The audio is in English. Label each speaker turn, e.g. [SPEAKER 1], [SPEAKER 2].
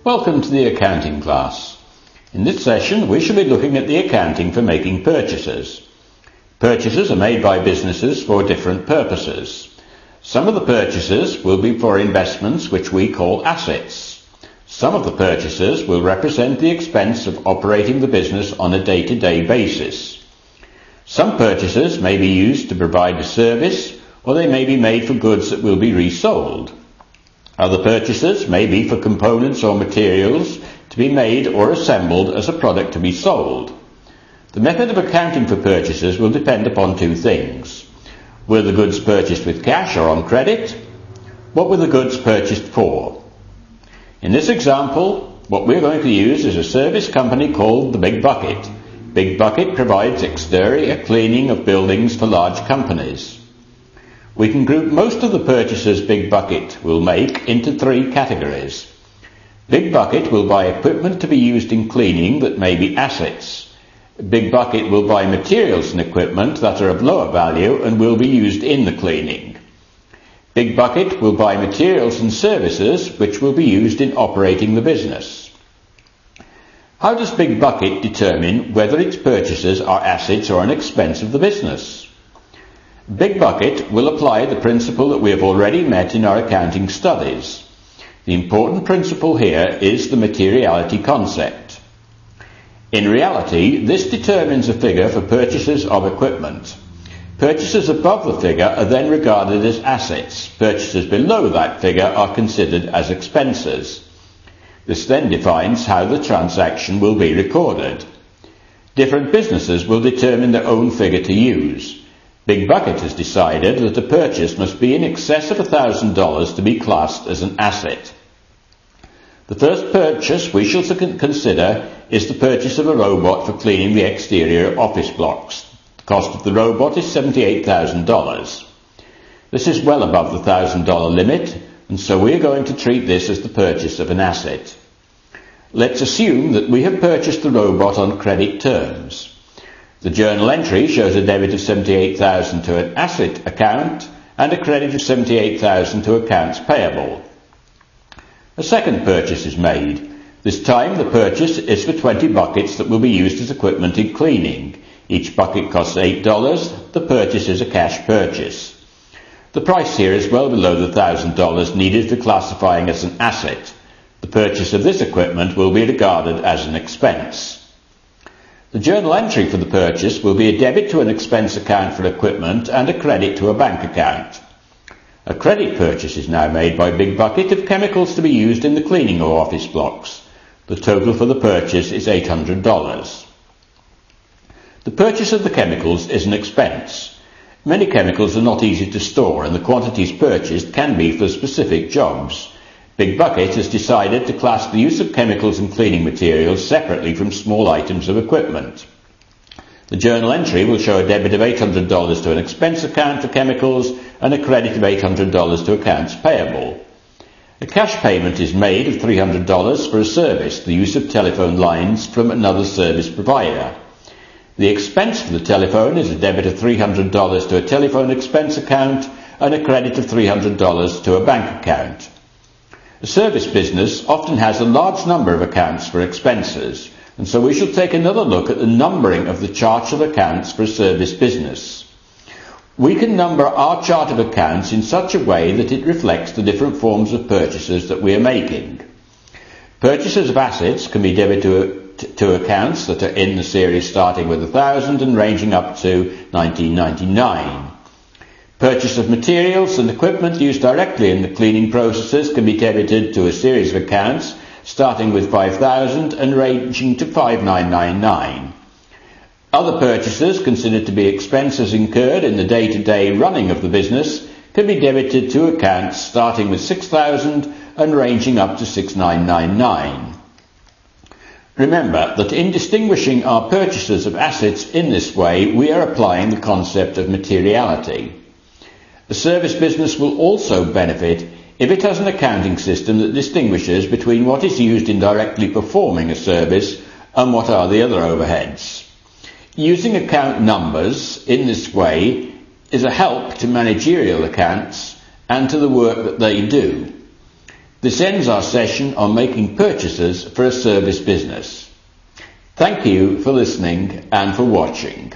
[SPEAKER 1] Welcome to the accounting class. In this session we shall be looking at the accounting for making purchases. Purchases are made by businesses for different purposes. Some of the purchases will be for investments which we call assets. Some of the purchases will represent the expense of operating the business on a day-to-day basis. Some purchases may be used to provide a service, or they may be made for goods that will be resold. Other purchases may be for components or materials to be made or assembled as a product to be sold. The method of accounting for purchases will depend upon two things. Were the goods purchased with cash or on credit? What were the goods purchased for? In this example, what we're going to use is a service company called the Big Bucket. Big Bucket provides exterior cleaning of buildings for large companies. We can group most of the purchases Big Bucket will make into three categories. Big Bucket will buy equipment to be used in cleaning that may be assets. Big Bucket will buy materials and equipment that are of lower value and will be used in the cleaning. Big Bucket will buy materials and services which will be used in operating the business. How does Big Bucket determine whether its purchases are assets or an expense of the business? Big Bucket will apply the principle that we have already met in our accounting studies. The important principle here is the materiality concept. In reality, this determines a figure for purchases of equipment. Purchases above the figure are then regarded as assets. Purchases below that figure are considered as expenses. This then defines how the transaction will be recorded. Different businesses will determine their own figure to use. Big Bucket has decided that a purchase must be in excess of $1,000 to be classed as an asset. The first purchase we shall consider is the purchase of a robot for cleaning the exterior office blocks. The cost of the robot is $78,000. This is well above the $1,000 limit, and so we are going to treat this as the purchase of an asset. Let's assume that we have purchased the robot on credit terms. The journal entry shows a debit of $78,000 to an asset account and a credit of $78,000 to accounts payable. A second purchase is made. This time the purchase is for 20 buckets that will be used as equipment in cleaning. Each bucket costs $8. The purchase is a cash purchase. The price here is well below the $1,000 needed for classifying as an asset. The purchase of this equipment will be regarded as an expense. The journal entry for the purchase will be a debit to an expense account for equipment and a credit to a bank account. A credit purchase is now made by Big Bucket of chemicals to be used in the cleaning of office blocks. The total for the purchase is $800. The purchase of the chemicals is an expense. Many chemicals are not easy to store and the quantities purchased can be for specific jobs. Big Bucket has decided to class the use of chemicals and cleaning materials separately from small items of equipment. The journal entry will show a debit of $800 to an expense account for chemicals and a credit of $800 to accounts payable. A cash payment is made of $300 for a service, the use of telephone lines from another service provider. The expense for the telephone is a debit of $300 to a telephone expense account and a credit of $300 to a bank account. A service business often has a large number of accounts for expenses, and so we shall take another look at the numbering of the charts of accounts for a service business. We can number our chart of accounts in such a way that it reflects the different forms of purchases that we are making. Purchases of assets can be debited to accounts that are in the series starting with 1,000 and ranging up to 1999. Purchase of materials and equipment used directly in the cleaning processes can be debited to a series of accounts starting with 5,000 and ranging to 5,999. Other purchases considered to be expenses incurred in the day-to-day running of the business can be debited to accounts starting with 6,000 and ranging up to 6,999. Remember that in distinguishing our purchases of assets in this way, we are applying the concept of materiality. A service business will also benefit if it has an accounting system that distinguishes between what is used in directly performing a service and what are the other overheads. Using account numbers in this way is a help to managerial accounts and to the work that they do. This ends our session on making purchases for a service business. Thank you for listening and for watching.